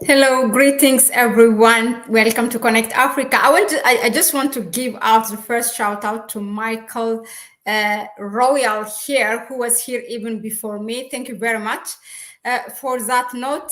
Hello, greetings everyone. Welcome to Connect Africa. I just want to give out the first shout out to Michael Royal here, who was here even before me. Thank you very much for that note.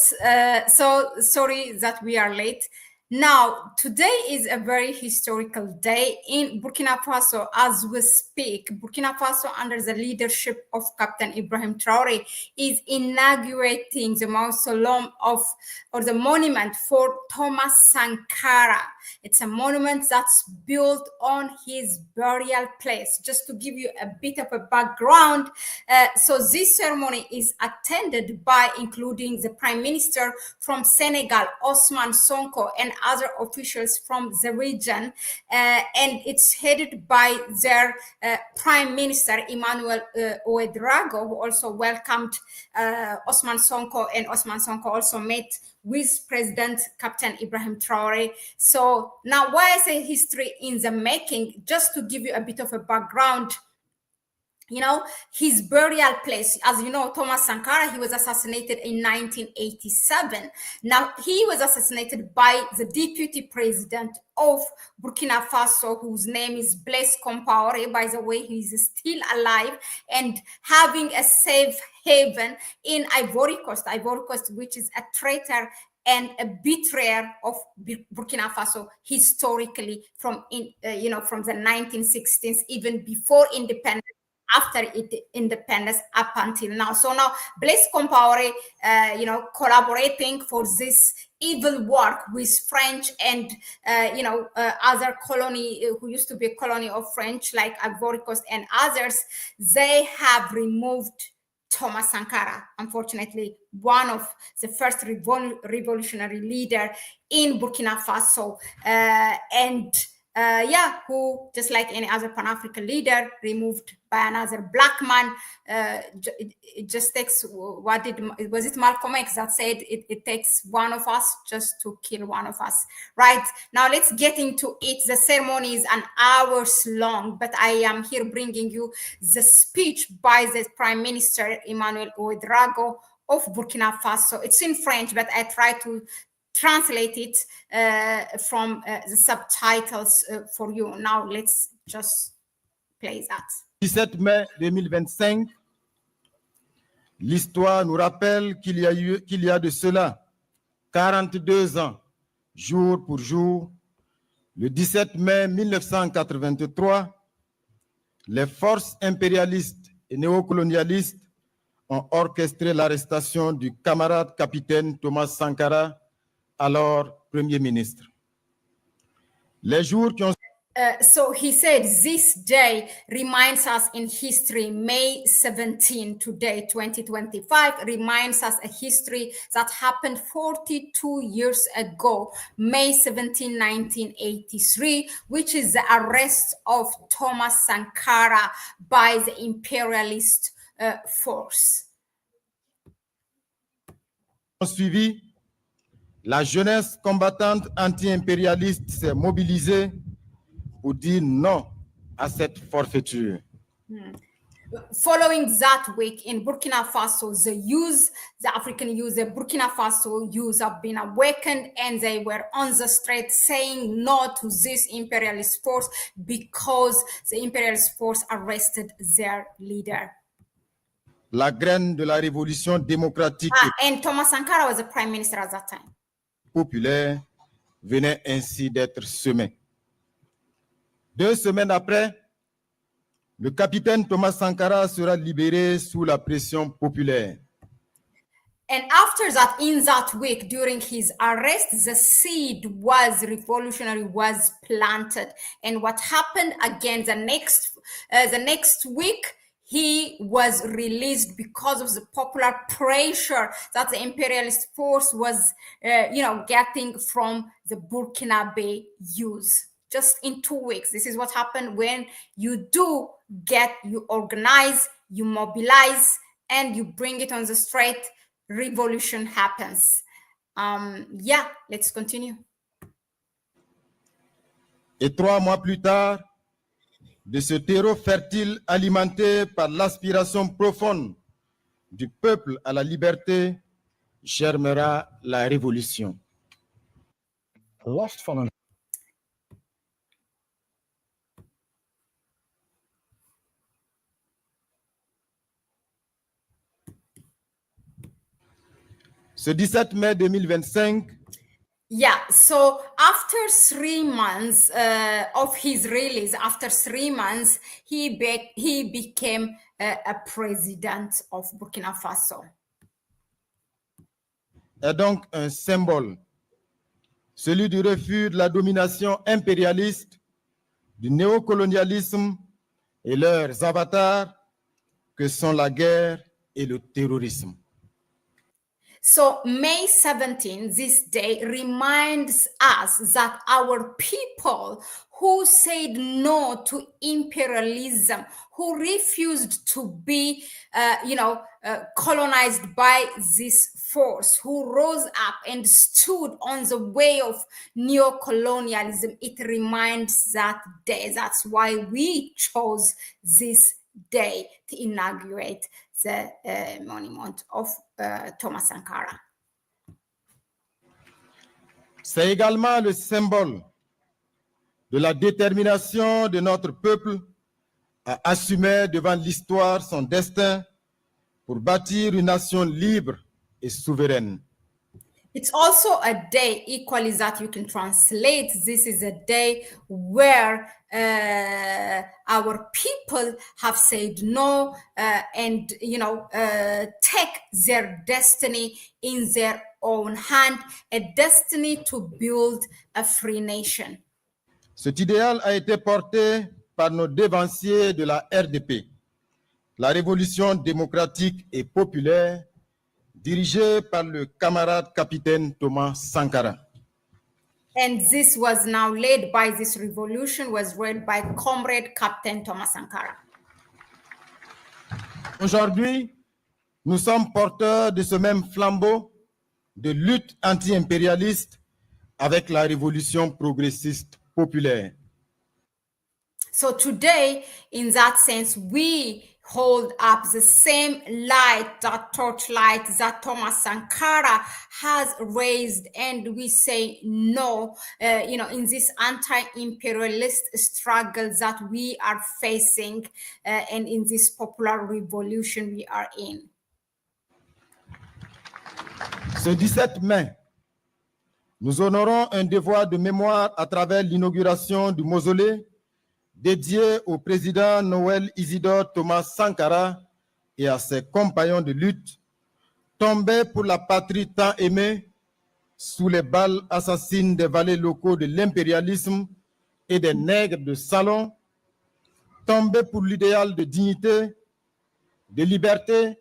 So sorry that we are late. Now, today is a very historical day in Burkina Faso as we speak. Burkina Faso, under the leadership of Captain Ibrahim Traore, is inaugurating the mausoleum or the monument for Thomas Sankara. It's a monument that's built on his burial place. Just to give you a bit of a background, so this ceremony is attended by including the Prime Minister from Senegal, Ousmane Sonko, and other officials from the region, and it's headed by their Prime Minister Emmanuel Ouedraogo, who also welcomed Ousmane Sonko, and Ousmane Sonko also met with President Captain Ibrahim Traore. So now, why I say history in the making, just to give you a bit of a background. You know, his burial place, as you know, Thomas Sankara, he was assassinated in 1987. Now, he was assassinated by the deputy president of Burkina Faso, whose name is Blaise Compaoré. By the way, he's still alive and having a safe haven in Ivory Coast, which is a traitor and a betrayer of Burkina Faso historically from the 1960s, even before independence, after independence, up until now. So now Blaise Compaoré, collaborating for this evil work with French and other colony who used to be a colony of French, like Ivory Coast and others, they have removed Thomas Sankara, unfortunately, one of the first revolutionary leader in Burkina Faso, who, just like any other Pan-African leader, removed by another black man. It just takes, was it Malcolm X that said it takes one of us just to kill one of us, right? Now let's get into it. The ceremony is an hours long, but I am here bringing you the speech by the Prime Minister Emmanuel Ouedraogo of Burkina Faso. It's in French, but I try to translate it from the subtitles for you. Now let's just play that. 17 mai 2025, l'histoire nous rappelle qu'il y a de cela 42 ans, jour pour jour, le 17 mai 1983, les forces impérialistes et néocolonialistes ont orchestré l'arrestation du camarade capitaine Thomas Sankara, alors Premier ministre. Les jours qui ont So he said, this day reminds us in history, May 17, today, 2025, reminds us a history that happened 42 years ago, May 17, 1983, which is the arrest of Thomas Sankara by the imperialist force. Suivi, la jeunesse combattante anti-impérialiste s'est mobilisée pour dire non à cette forfaiture. Following that week in Burkina Faso, the African youth, the Burkina Faso youth have been awakened, and they were on the street saying no to this imperialist force because the imperialist force arrested their leader. La graine de la révolution démocratique and Thomas Sankara was the prime minister at that time. Populaire venait ainsi d'être semée. 2 semaines après, le capitaine Thomas Sankara sera libéré sous la pression populaire. And after that, in that week, during his arrest, the seed revolutionary was planted. And what happened again the next week, he was released because of the popular pressure that the imperialist force was, getting from the Burkinabe youth. Just in 2 weeks. This is what happened when you organize, you mobilize, and you bring it on the street. Revolution happens. Let's continue. Et 3 mois plus tard, de ce terreau fertile alimenté par l'aspiration profonde du peuple à la liberté, germera la révolution. Last van een Ce 17 mai 2025, Yeah, so after 3 months of his release, after 3 months, he became a president of Burkina Faso. est donc un symbole, celui du refus de la domination impérialiste, du néocolonialisme et leurs avatars que sont la guerre et le terrorisme. So May 17, this day reminds us that our people who said no to imperialism, who refused to be, colonized by this force, who rose up and stood on the way of neocolonialism, it reminds that day. That's why we chose this day to inaugurate the monument of Thomas Sankara. C'est également le symbole de la détermination de notre peuple à assumer devant l'histoire son destin pour bâtir une nation libre et souveraine. It's also a day equally that you can translate. This is a day where our people have said no and take their destiny in their own hand, a destiny to build a free nation. Cet idéal a été porté par nos devanciers de la RDP, la Révolution démocratique et populaire, dirigée par le camarade capitaine Thomas Sankara. And this was now led by this revolution, was led by Comrade Captain Thomas Sankara. Aujourd'hui, nous sommes porteurs de ce même flambeau de lutte anti-impérialiste avec la révolution progressiste populaire. So today, in that sense, we hold up the same light, that torchlight that Thomas Sankara has raised, and we say no, in this anti-imperialist struggle that we are facing, and in this popular revolution we are in. Ce 17 mai, nous honorons un devoir de mémoire à travers l'inauguration du mausolée dédié au président Noël Isidore Thomas Sankara et à ses compagnons de lutte, tombés pour la patrie tant aimée sous les balles assassines des valets locaux de l'impérialisme et des nègres de salon, tombés pour l'idéal de dignité, de liberté,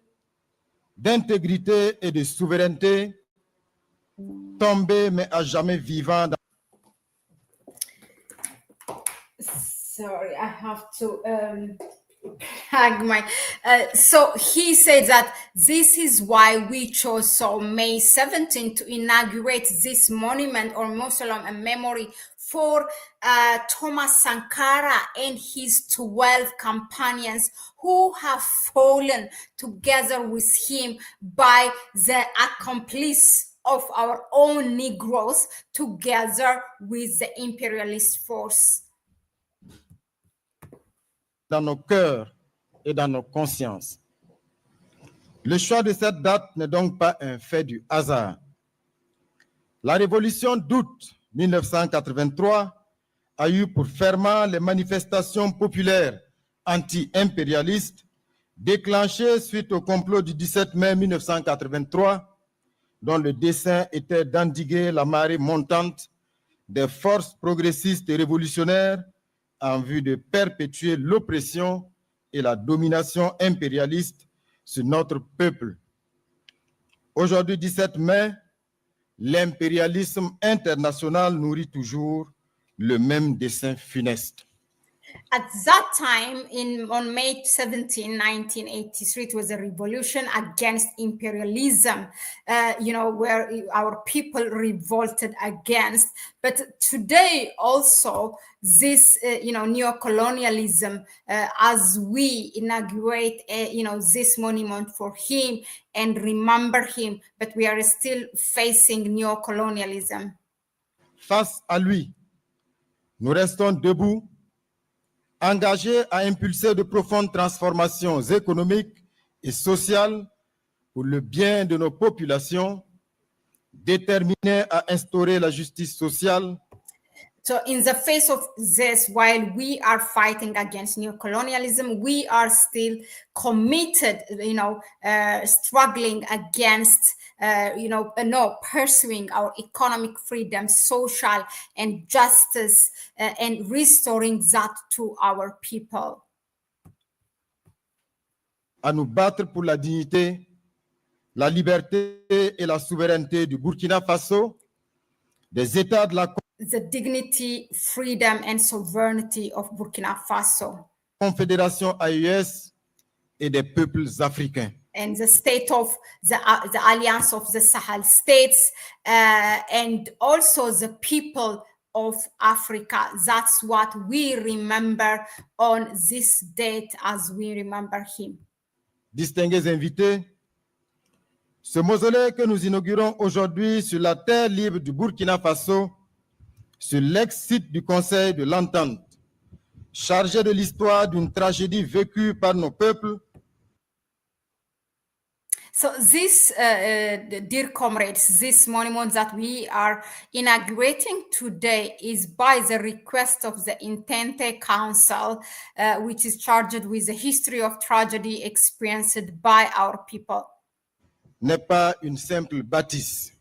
d'intégrité et de souveraineté, tombés mais à jamais vivants dans... Sorry, I have to hug my. So he said that this is why we chose May 17 to inaugurate this monument or mausoleum, a memory for Thomas Sankara and his 12 companions who have fallen together with him by the accomplice of our own Negroes together with the imperialist force. Dans nos cœurs et dans nos consciences. Le choix de cette date n'est donc pas un fait du hasard. La révolution d'août 1983 a eu pour ferment les manifestations populaires anti-impérialistes déclenchées suite au complot du 17 mai 1983, dont le dessein était d'endiguer la marée montante des forces progressistes et révolutionnaires en vue de perpétuer l'oppression et la domination impérialiste sur notre peuple. Aujourd'hui, 17 mai, l'impérialisme international nourrit toujours le même dessein funeste. At that time, on May 17, 1983, it was a revolution against imperialism, where our people revolted against. But today also, this, neocolonialism, as we inaugurate, this monument for him and remember him, but we are still facing neocolonialism. Face à lui, nous restons debout, engagés à impulser de profondes transformations économiques et sociales pour le bien de nos populations, déterminés à instaurer la justice sociale. So in the face of this, while we are fighting against neocolonialism, we are still committed, struggling against, pursuing our economic freedom, social and justice, and restoring that to our people. À nous battre pour la dignité, la liberté et la souveraineté du Burkina Faso, des États de la The dignity, freedom, and sovereignty of Burkina Faso. Confédération AES et des peuples africains. And the state of the alliance of the Sahel states, and also the people of Africa. That's what we remember on this date as we remember him. Distingués invités, ce mausolée que nous inaugurons aujourd'hui sur la terre libre du Burkina Faso, sur l'ex-site du Conseil de l'Entente, chargé de l'histoire d'une tragédie vécue par nos peuples. So this, dear comrades, this monument that we are inaugurating today is by the request of the Entente Council, which is charged with the history of tragedy experienced by our people. N'est pas une simple bâtisse.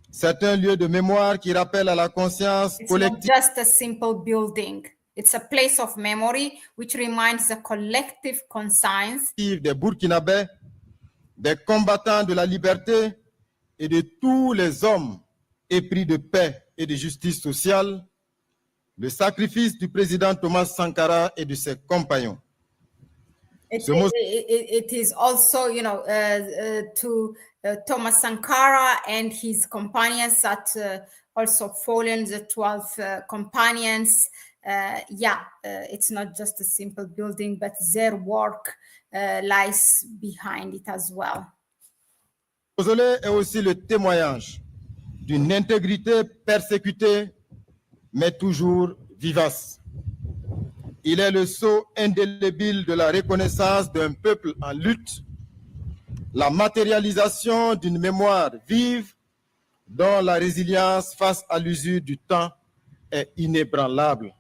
C'est un lieu de mémoire qui rappelle à la conscience collective. It's not just a simple building. It's a place of memory which reminds the collective conscience Des Burkinabés, des combattants de la liberté et de tous les hommes épris de paix et de justice sociale, le sacrifice du président Thomas Sankara et de ses compagnons. It is also, to Thomas Sankara and his companions that also fallen, the 12 companions. It's not just a simple building, but their work lies behind it as well. Le mausolée est aussi le témoignage d'une intégrité persécutée, mais toujours vivace. Il est le sceau indélébile de la reconnaissance d'un peuple en lutte, la matérialisation d'une mémoire vive dont la résilience face à l'usure du temps est inébranlable.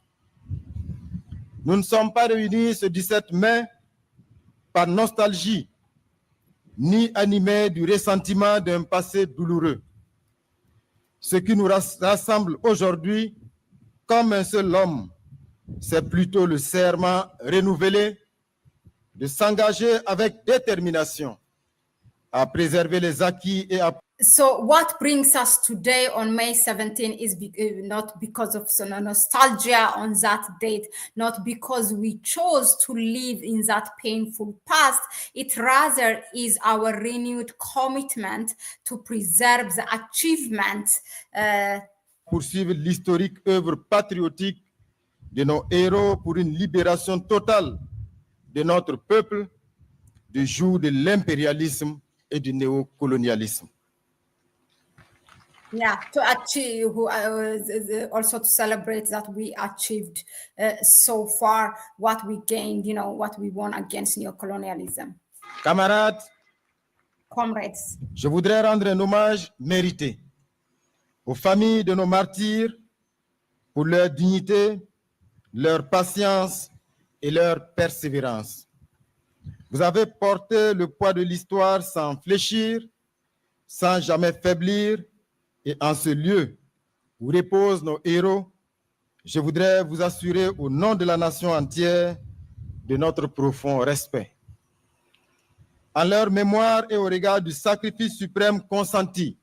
Nous ne sommes pas réunis ce 17 mai par nostalgie, ni animés du ressentiment d'un passé douloureux. Ce qui nous rassemble aujourd'hui comme un seul homme, c'est plutôt le serment renouvelé de s'engager avec détermination à préserver les acquis et à... So what brings us today on May 17 is not because of some nostalgia on that date, not because we chose to live in that painful past. It rather is our renewed commitment to preserve the achievement. Poursuivre l'historique œuvre patriotique de nos héros pour une libération totale de notre peuple du joug de l'impérialisme et du néocolonialisme. To achieve, also to celebrate that we achieved so far what we gained, what we won against neocolonialism. Camarades, comrades, je voudrais rendre un hommage mérité aux familles de nos martyrs pour leur dignité, leur patience et leur persévérance. Vous avez porté le poids de l'histoire sans fléchir, sans jamais faiblir, et en ce lieu où reposent nos héros, je voudrais vous assurer au nom de la nation entière de notre profond respect. En leur mémoire et au regard du sacrifice suprême consenti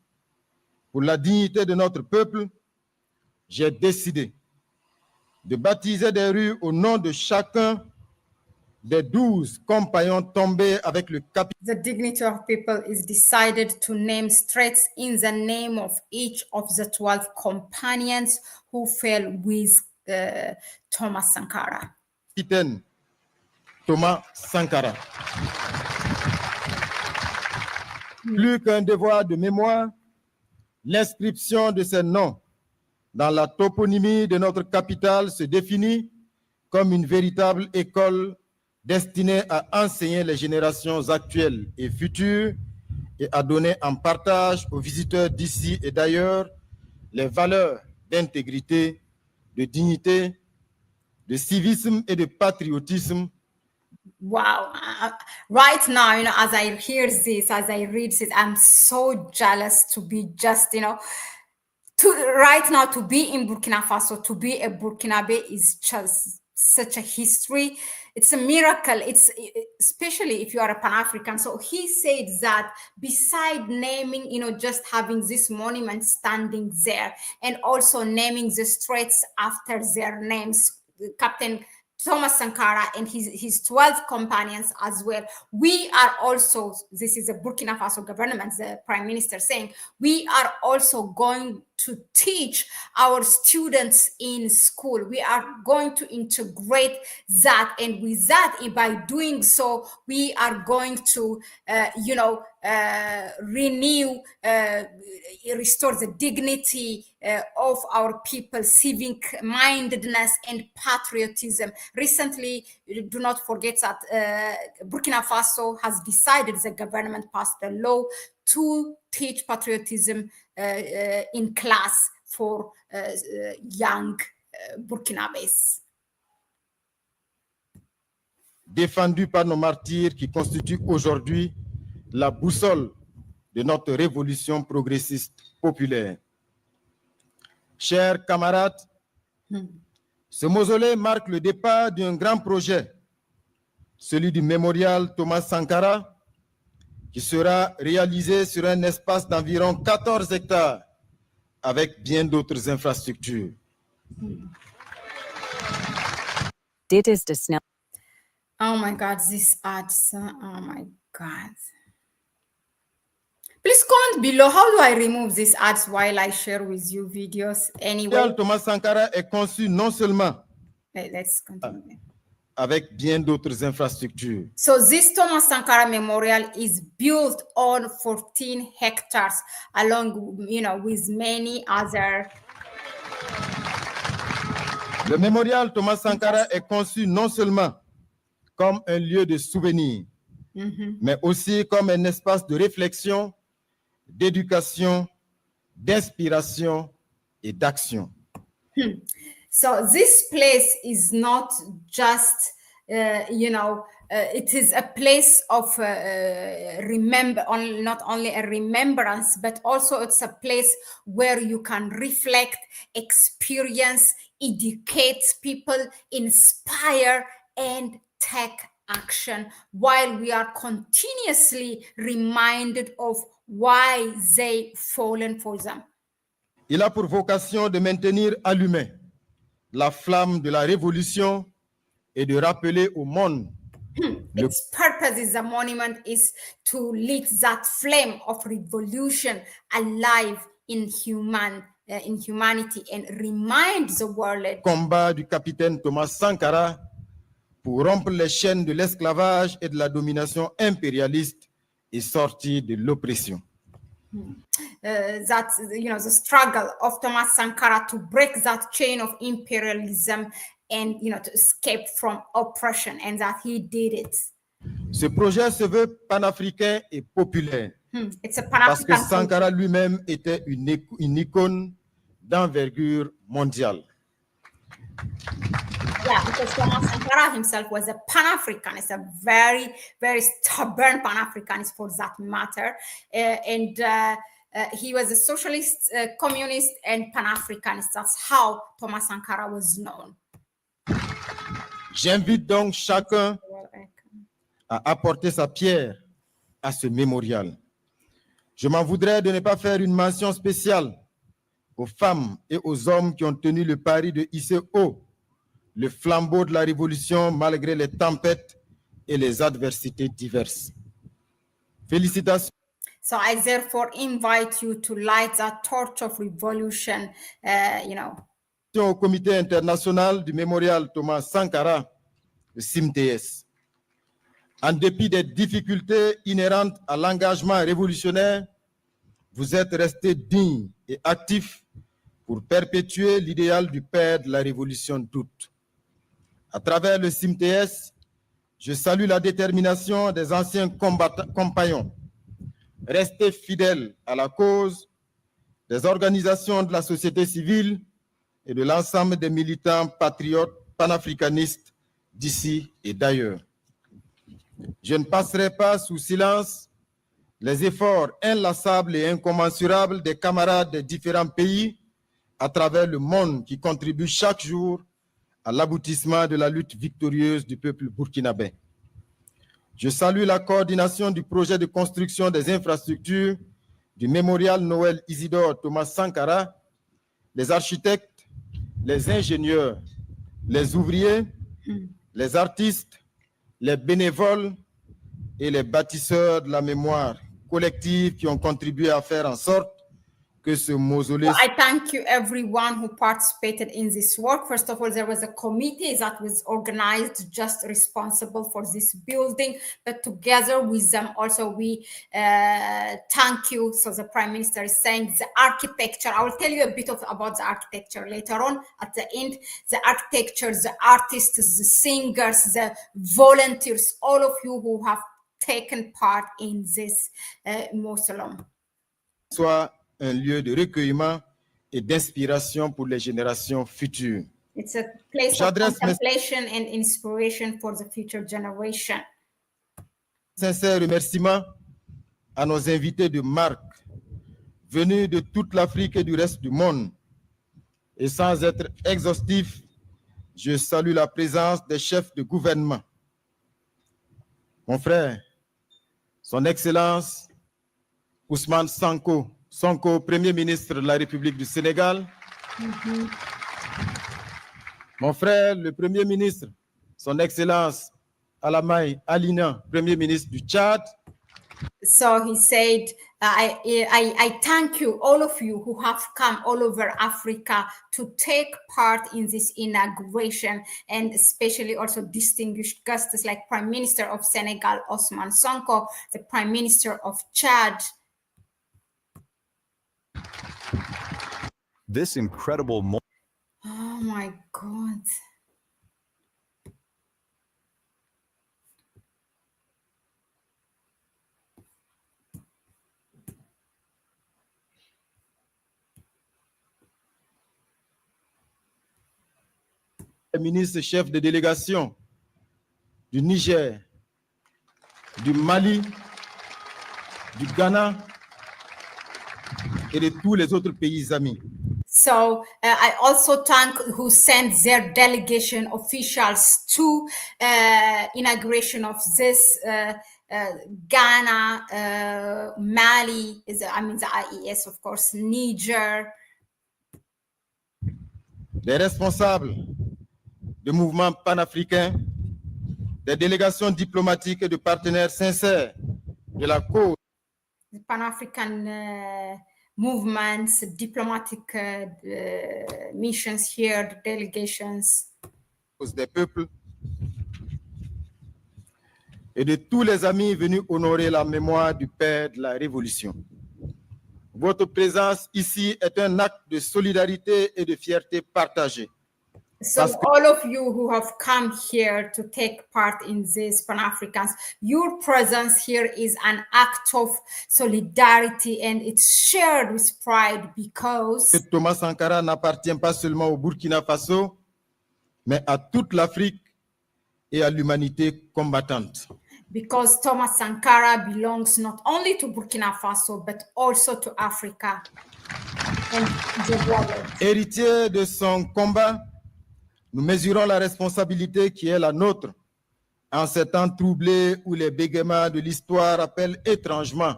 pour la dignité de notre peuple, j'ai décidé de baptiser des rues au nom de chacun des 12 compagnons tombés avec le capitaine. The dignity of people is decided to name streets in the name of each of the 12 companions who fell with Thomas Sankara. Capitaine Thomas Sankara. Plus qu'un devoir de mémoire, l'inscription de ces noms dans la toponymie de notre capitale se définit comme une véritable école destinée à enseigner les générations actuelles et futures et à donner en partage aux visiteurs d'ici et d'ailleurs les valeurs d'intégrité, de dignité, de civisme et de patriotisme. Wow. Right now, as I hear this, as I read this, I'm so jealous to be just, right now to be in Burkina Faso, to be a Burkinabe is just such a history. It's a miracle. It's especially if you are a Pan-African. So he said that beside naming, just having this monument standing there and also naming the streets after their names, Captain Thomas Sankara and his 12 companions as well. We are also, this is a Burkina Faso government, the prime minister saying, we are also going to teach our students in school. We are going to integrate that. And with that, by doing so, we are going to, renew, restore the dignity of our people, civic mindedness and patriotism. Recently, do not forget that Burkina Faso has decided, the government passed a law to teach patriotism in class for young Burkinabés. Défendu par nos martyrs qui constituent aujourd'hui la boussole de notre révolution progressiste populaire. Chers camarades, ce mausolée marque le départ d'un grand projet, celui du mémorial Thomas Sankara, qui sera réalisé sur un espace d'environ 14 hectares avec bien d'autres infrastructures. Oh my God, this ads. Oh my God. Please comment below, how do I remove these ads while I share with you videos anyway? Thomas Sankara est conçu non seulement Let's continue. avec bien d'autres infrastructures. So this Thomas Sankara Memorial is built on 14 hectares along, with many other. Le mémorial Thomas Sankara est conçu non seulement comme un lieu de souvenir, mais aussi comme un espace de réflexion, d'éducation, d'inspiration et d'action. So this place is not just, it is a place of not only a remembrance, but also it's a place where you can reflect, experience, educate people, inspire, and take action while we are continuously reminded of why they fallen for them. Il a pour vocation de maintenir allumée la flamme de la révolution et de rappeler au monde. Its purpose is the monument is to lit that flame of revolution alive in humanity and remind the world. Combat du capitaine Thomas Sankara pour rompre les chaînes de l'esclavage et de la domination impérialiste et sortir de l'oppression. That, the struggle of Thomas Sankara to break that chain of imperialism and, to escape from oppression, and that he did it. Ce projet se veut panafricain et populaire. It's a Parce que Pan-African Sankara lui-même était une icône d'envergure mondiale. Yeah, because Thomas Sankara himself was a Pan-Africanist, a very, very stubborn Pan-Africanist for that matter. And he was a socialist, communist, and Pan-Africanist. That's how Thomas Sankara was known. J'invite donc chacun à apporter sa pierre à ce mémorial. Je m'en voudrais de ne pas faire une mention spéciale aux femmes et aux hommes qui ont tenu le pari de hisser haut le flambeau de la révolution malgré les tempêtes et les adversités diverses. Félicitations. So I therefore invite you to light that torch of revolution, Au Comité international du mémorial Thomas Sankara, le CIMTS. En dépit des difficultés inhérentes à l'engagement révolutionnaire, vous êtes restés dignes et actifs pour perpétuer l'idéal du père de la révolution d'août. À travers le CIMTS, je salue la détermination des anciens compagnons, restés fidèles à la cause, des organisations de la société civile et de l'ensemble des militants patriotes panafricanistes d'ici et d'ailleurs. Je ne passerai pas sous silence les efforts inlassables et incommensurables des camarades des différents pays à travers le monde qui contribuent chaque jour à l'aboutissement de la lutte victorieuse du peuple burkinabé. Je salue la coordination du projet de construction des infrastructures du mémorial Noël Isidore Thomas Sankara, les architectes, les ingénieurs, les ouvriers, les artistes, les bénévoles et les bâtisseurs de la mémoire collective qui ont contribué à faire en sorte que ce mausolée. Well, I thank you everyone who participated in this work. First of all, there was a committee that was organized, just responsible for this building, but together with them also we thank you. So the Prime Minister is saying the architecture, I will tell you a bit about the architecture later on at the end. The architecture, the artists, the singers, the volunteers, all of you who have taken part in this mausoleum. Soit un lieu de recueillement et d'inspiration pour les générations futures. It's a place of contemplation and inspiration for the future generation. Sincère remerciement à nos invités de marque, venus de toute l'Afrique et du reste du monde. Et sans être exhaustif, je salue la présence des chefs de gouvernement. Mon frère, Son Excellence Ousmane Sonko, Premier ministre de la République du Sénégal. Mon frère, le Premier ministre, Son Excellence Alamai Alina, Premier ministre du Tchad. So he said, I thank you, all of you who have come all over Africa to take part in this inauguration, and especially also distinguished guests like Prime Minister of Senegal, Ousmane Sonko, the Prime Minister of Chad. This incredible moment. Oh my God. Ministre chef de délégation du Niger, du Mali, du Ghana et de tous les autres pays amis. So I also thank who sent their delegation officials to inauguration of this Ghana, Mali, the IES, of course, Niger. Des responsables de mouvements panafricains, des délégations diplomatiques et de partenaires sincères de la cause. The Pan-African movements, diplomatic missions here, the delegations. Des peuples et de tous les amis venus honorer la mémoire du père de la Révolution. Votre présence ici est un acte de solidarité et de fierté partagée. So all of you who have come here to take part in this Pan-Africans, your presence here is an act of solidarity and it's shared with pride because Thomas Sankara n'appartient pas seulement au Burkina Faso, mais à toute l'Afrique et à l'humanité combattante. Because Thomas Sankara belongs not only to Burkina Faso, but also to Africa and the world. Héritier de son combat, nous mesurons la responsabilité qui est la nôtre en ces temps troublés où les bégaiements de l'histoire rappellent étrangement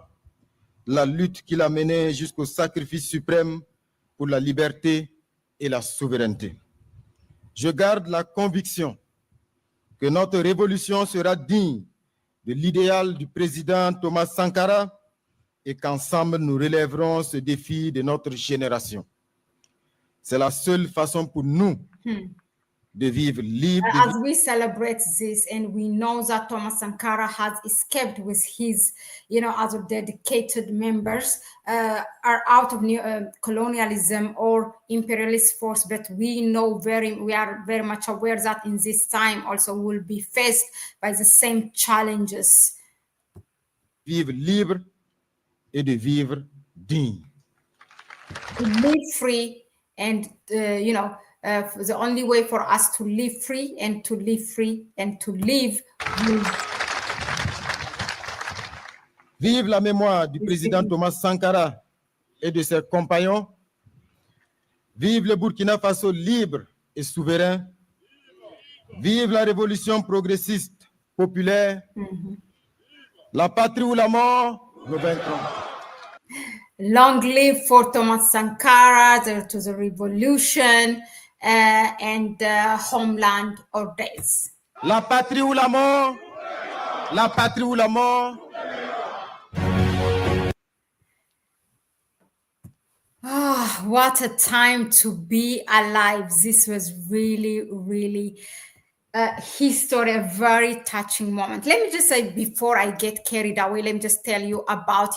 la lutte qu'il a menée jusqu'au sacrifice suprême pour la liberté et la souveraineté. Je garde la conviction que notre révolution sera digne de l'idéal du président Thomas Sankara et qu'ensemble nous relèverons ce défi de notre génération. C'est la seule façon pour nous de vivre libre. As we celebrate this, and we know that Thomas Sankara has escaped with his, other dedicated members, are out of colonialism or imperialist force. But we are very much aware that in this time also will be faced by the same challenges. Vivre libre et de vivre digne. To live free and, the only way for us to live free and to live free and to live. Vive la mémoire du président Thomas Sankara et de ses compagnons. Vive le Burkina Faso libre et souverain. Vive la révolution progressiste, populaire. La patrie ou la mort, nous vaincrons. Long live for Thomas Sankara, to the revolution, and homeland or days. La patrie ou la mort, la patrie ou la mort. Ah, what a time to be alive. This was really, really history, a very touching moment. Let me just say, before I get carried away, let me just tell you about,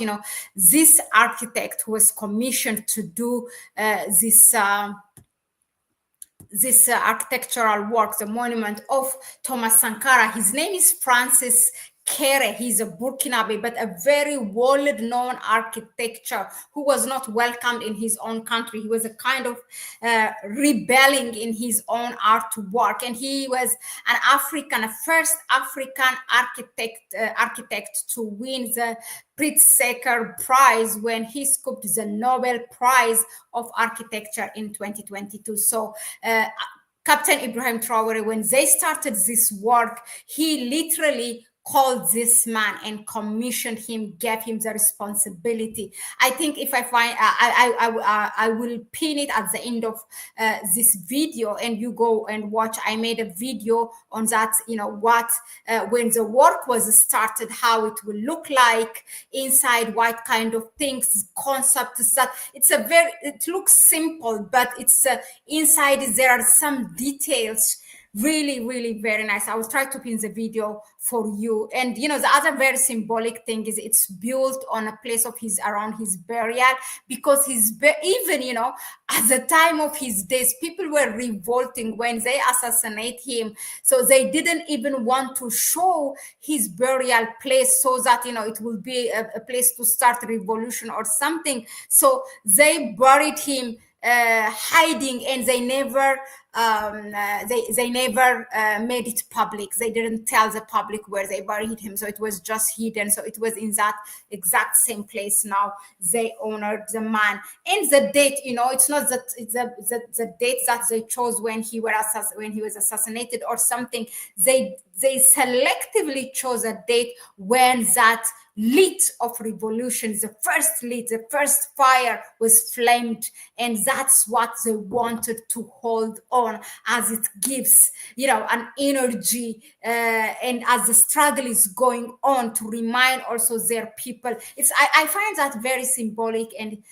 this architect who was commissioned to do this architectural work, the monument of Thomas Sankara. His name is Francis Kere. He's a Burkinabe, but a very world-known architecture who was not welcomed in his own country. He was a kind of rebelling in his own artwork, and he was a first African architect to win the Pritzker Prize when he scooped the Nobel Prize of Architecture in 2022. So Captain Ibrahim Traore, when they started this work, he literally called this man and commissioned him, gave him the responsibility. I think if I find, I will pin it at the end of this video, and you go and watch. I made a video on that, when the work was started, how it will look like inside, what kind of things, concepts that it looks simple, but it's inside there are some details. Really, really very nice. I will try to pin the video for you. And the other very symbolic thing is it's built on a place of around his burial, because even at the time of his days, people were revolting when they assassinate him. So they didn't even want to show his burial place so that it will be a place to start a revolution or something. So they buried him hiding, and they never made it public. They didn't tell the public where they buried him, so it was just hidden. So it was in that exact same place. Now they honored the man, and the date, it's not that it's the date that they chose when he was assassinated or something. They selectively chose a date when that lit of revolution, the first fire was flamed, and that's what they wanted to hold on, as it gives an energy, and as the struggle is going on, to remind also their people. I find that very symbolic and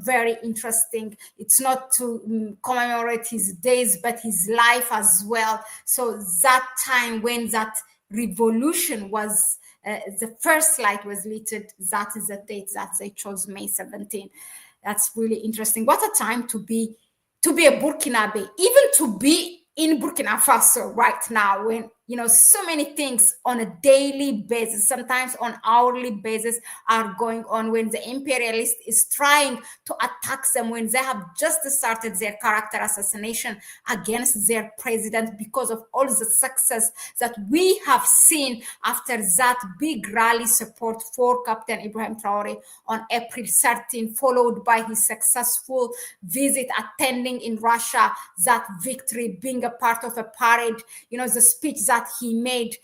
very interesting. It's not to commemorate his days, but his life as well. So that time when that revolution was, the first light was lit, that is the date that they chose, May 17. That's really interesting. What a time to be a Burkinabe, even to be in Burkina Faso right now, when so many things on a daily basis, sometimes on hourly basis, are going on, when the imperialist is trying to attack them, when they have just started their character assassination against their president, because of all the success that we have seen after that big rally support for Captain Ibrahim Traore on April 13, followed by his successful visit attending in Russia, that victory, being a part of a parade, the speech that he made.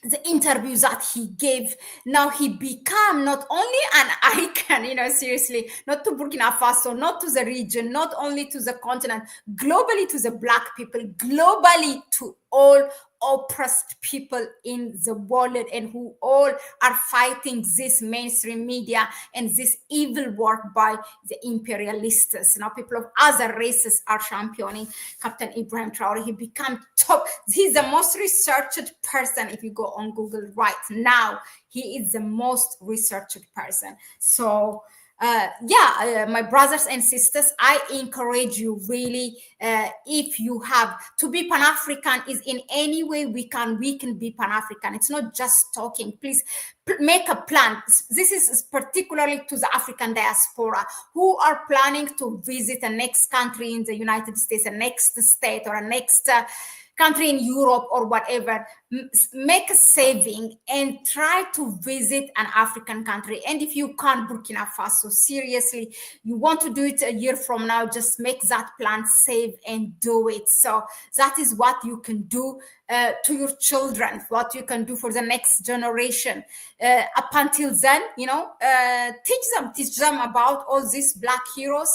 the interviews that he gave. Now he become not only an icon, seriously, not to Burkina Faso, not to the region, not only to the continent, globally to the Black people, globally to all oppressed people in the world, and who all are fighting this mainstream media and this evil work by the imperialists. Now people of other races are championing Captain Ibrahim Traore. He become top. He's the most researched person. If you go on Google right now, he is the most researched person. So my brothers and sisters, I encourage you really, if you have to be Pan-African, is in any way we can be Pan-African. It's not just talking. Please make a plan. This is particularly to the African diaspora who are planning to visit a next country in the United States, a next state, or a next country in Europe or whatever. Make a saving and try to visit an African country. And if you can't, Burkina Faso, seriously, you want to do it a year from now, just make that plan, save and do it. So that is what you can do to your children, what you can do for the next generation. Up until then, teach them about all these Black heroes,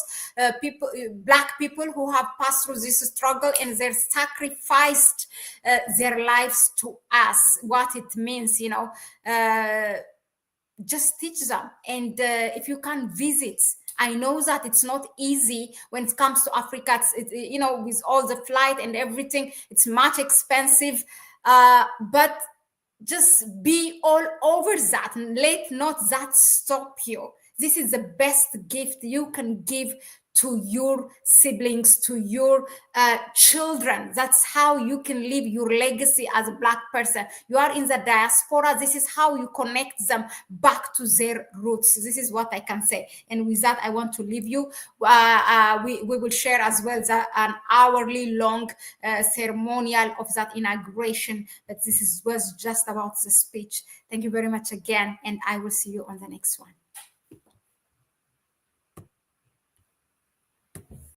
Black people who have passed through this struggle, and they sacrificed their lives to us, what it means, just teach them. And if you can visit, I know that it's not easy when it comes to Africa. With all the flight and everything, it's much expensive. But just be all over that, and let not that stop you. This is the best gift you can give to your siblings, to your children. That's how you can live your legacy as a Black person. You are in the diaspora. This is how you connect them back to their roots. This is what I can say. And with that, I want to leave you. We will share as well an hourly long ceremonial of that inauguration. But was just about the speech. Thank you very much again. And I will see you on the next one.